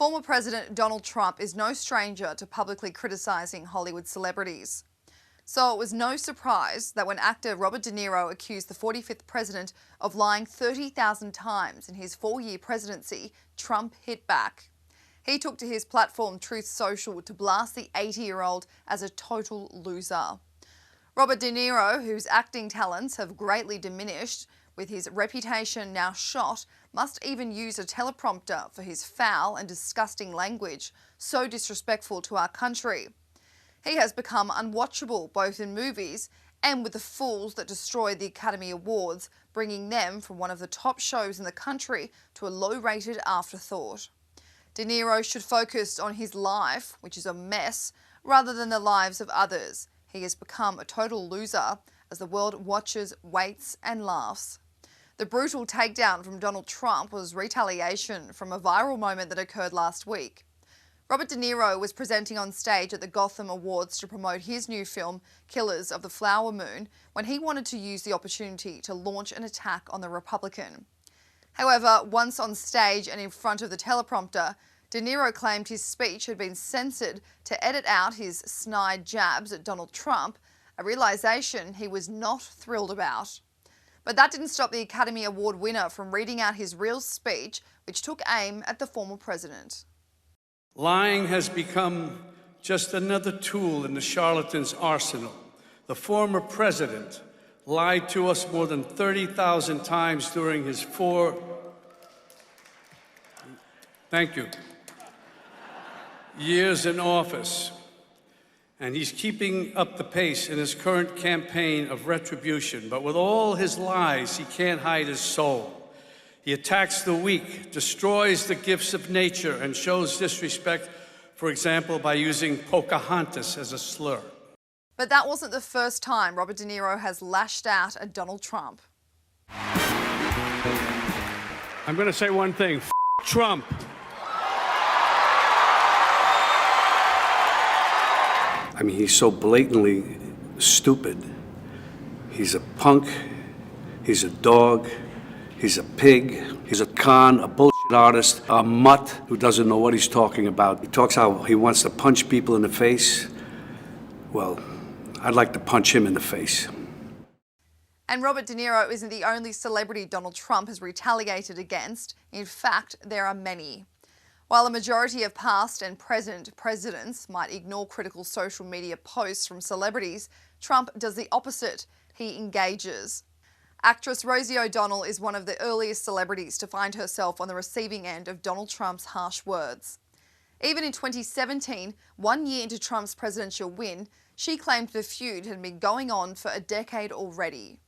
Former President Donald Trump is no stranger to publicly criticising Hollywood celebrities. So it was no surprise that when actor Robert De Niro accused the 45th president of lying 30,000 times in his 4-year presidency, Trump hit back. He took to his platform Truth Social to blast the 80-year-old as a total loser. Robert De Niro, whose acting talents have greatly diminished, with his reputation now shot, must even use a teleprompter for his foul and disgusting language, so disrespectful to our country. He has become unwatchable both in movies and with the fools that destroy the Academy Awards, bringing them from one of the top shows in the country to a low-rated afterthought. De Niro should focus on his life, which is a mess, rather than the lives of others. He has become a total loser as the world watches, waits and laughs. The brutal takedown from Donald Trump was retaliation from a viral moment that occurred last week. Robert De Niro was presenting on stage at the Gotham Awards to promote his new film, Killers of the Flower Moon, when he wanted to use the opportunity to launch an attack on the Republican. However, once on stage and in front of the teleprompter, De Niro claimed his speech had been censored to edit out his snide jabs at Donald Trump, a realisation he was not thrilled about. But that didn't stop the Academy Award winner from reading out his real speech, which took aim at the former president. Lying has become just another tool in the charlatan's arsenal. The former president lied to us more than 30,000 times during his years in office. And he's keeping up the pace in his current campaign of retribution. But with all his lies, he can't hide his soul. He attacks the weak, destroys the gifts of nature, and shows disrespect, for example, by using Pocahontas as a slur. But that wasn't the first time Robert De Niro has lashed out at Donald Trump. I'm going to say one thing, F Trump. I mean, he's so blatantly stupid. He's a punk, he's a dog, he's a pig, he's a con, a bullshit artist, a mutt who doesn't know what he's talking about. He talks how he wants to punch people in the face. Well, I'd like to punch him in the face. And Robert De Niro isn't the only celebrity Donald Trump has retaliated against. In fact, there are many. While a majority of past and present presidents might ignore critical social media posts from celebrities, Trump does the opposite. He engages. Actress Rosie O'Donnell is one of the earliest celebrities to find herself on the receiving end of Donald Trump's harsh words. Even in 2017, 1 year into Trump's presidential win, she claimed the feud had been going on for a decade already.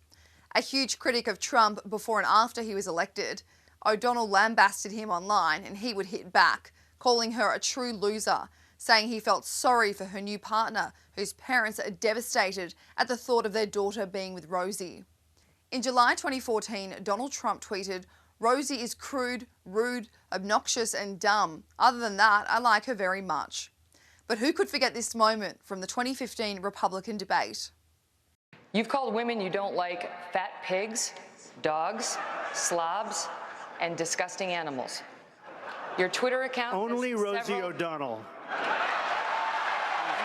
A huge critic of Trump before and after he was elected, O'Donnell lambasted him online and he would hit back, calling her a true loser, saying he felt sorry for her new partner, whose parents are devastated at the thought of their daughter being with Rosie. In July 2014, Donald Trump tweeted, "Rosie is crude, rude, obnoxious and dumb. Other than that, I like her very much." But who could forget this moment from the 2015 Republican debate? You've called women you don't like fat pigs, dogs, slobs, and disgusting animals. Your Twitter account... Only Rosie O'Donnell.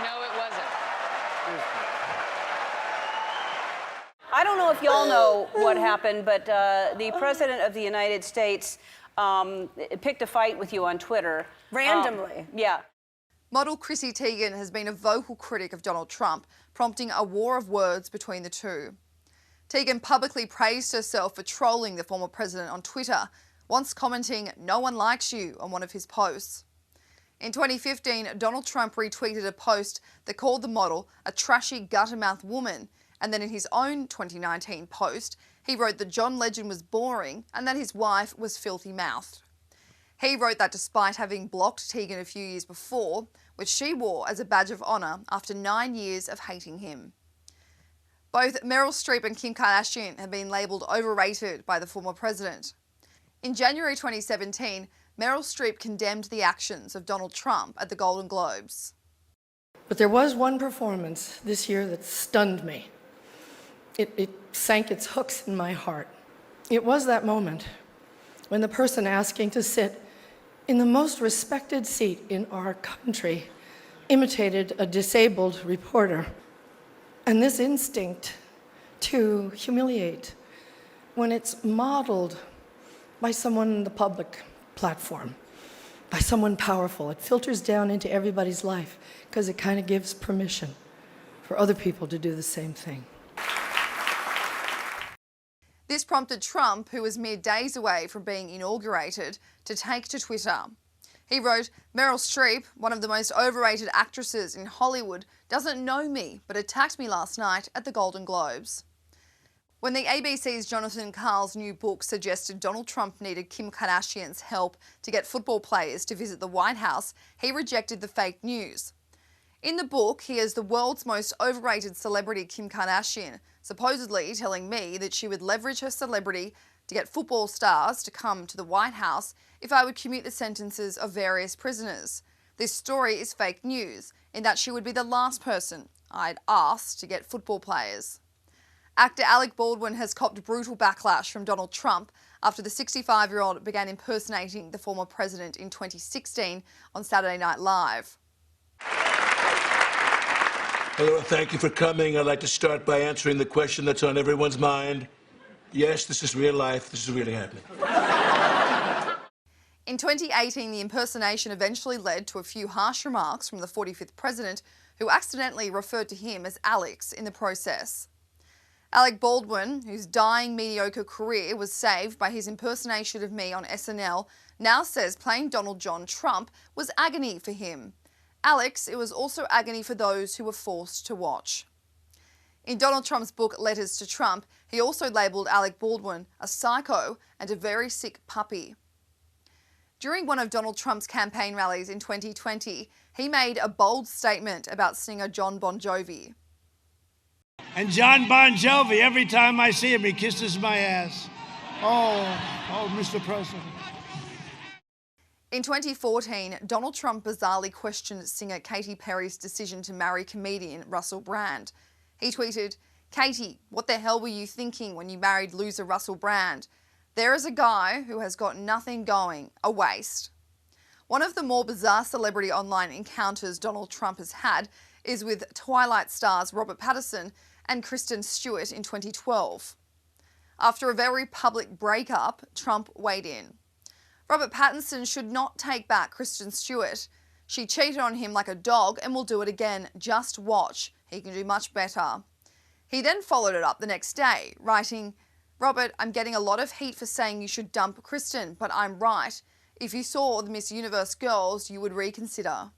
No, it wasn't. I don't know if y'all know what happened, but the President of the United States picked a fight with you on Twitter. Randomly. Yeah. Model Chrissy Teigen has been a vocal critic of Donald Trump, prompting a war of words between the two. Teigen publicly praised herself for trolling the former president on Twitter, once commenting, "No one likes you," on one of his posts. In 2015, Donald Trump retweeted a post that called the model a trashy guttermouth woman, and then in his own 2019 post, he wrote that John Legend was boring and that his wife was filthy-mouthed. He wrote that despite having blocked Teigen a few years before, which she wore as a badge of honour after 9 years of hating him. Both Meryl Streep and Kim Kardashian have been labelled overrated by the former president. In January 2017, Meryl Streep condemned the actions of Donald Trump at the Golden Globes. But there was one performance this year that stunned me. It sank its hooks in my heart. It was that moment when the person asking to sit in the most respected seat in our country, imitated a disabled reporter. And this instinct to humiliate, when it's modeled by someone in the public platform, by someone powerful, it filters down into everybody's life because it kind of gives permission for other people to do the same thing. This prompted Trump, who was mere days away from being inaugurated, to take to Twitter. He wrote, "Meryl Streep, one of the most overrated actresses in Hollywood, doesn't know me, but attacked me last night at the Golden Globes." When the ABC's Jonathan Karl's new book suggested Donald Trump needed Kim Kardashian's help to get football players to visit the White House, he rejected the fake news. In the book, he is the world's most overrated celebrity, Kim Kardashian, supposedly telling me that she would leverage her celebrity to get football stars to come to the White House if I would commute the sentences of various prisoners. This story is fake news in that she would be the last person I'd ask to get football players. Actor Alec Baldwin has copped brutal backlash from Donald Trump after the 65-year-old began impersonating the former president in 2016 on Saturday Night Live. Hello, and thank you for coming. I'd like to start by answering the question that's on everyone's mind. Yes, this is real life. This is really happening. In 2018, the impersonation eventually led to a few harsh remarks from the 45th president, who accidentally referred to him as Alex in the process. Alec Baldwin, whose dying mediocre career was saved by his impersonation of me on SNL, now says playing Donald John Trump was agony for him. Alex, it was also agony for those who were forced to watch. In Donald Trump's book, Letters to Trump, he also labelled Alec Baldwin a psycho and a very sick puppy. During one of Donald Trump's campaign rallies in 2020, he made a bold statement about singer Jon Bon Jovi. And Jon Bon Jovi, every time I see him, he kisses my ass. Oh, Mr. President. In 2014, Donald Trump bizarrely questioned singer Katy Perry's decision to marry comedian Russell Brand. He tweeted, "Katy, what the hell were you thinking when you married loser Russell Brand? There is a guy who has got nothing going, a waste." One of the more bizarre celebrity online encounters Donald Trump has had is with Twilight stars Robert Pattinson and Kristen Stewart in 2012. After a very public breakup, Trump weighed in. Robert Pattinson should not take back Kristen Stewart. She cheated on him like a dog and will do it again. Just watch. He can do much better. He then followed it up the next day, writing, "Robert, I'm getting a lot of heat for saying you should dump Kristen, but I'm right. If you saw the Miss Universe girls, you would reconsider."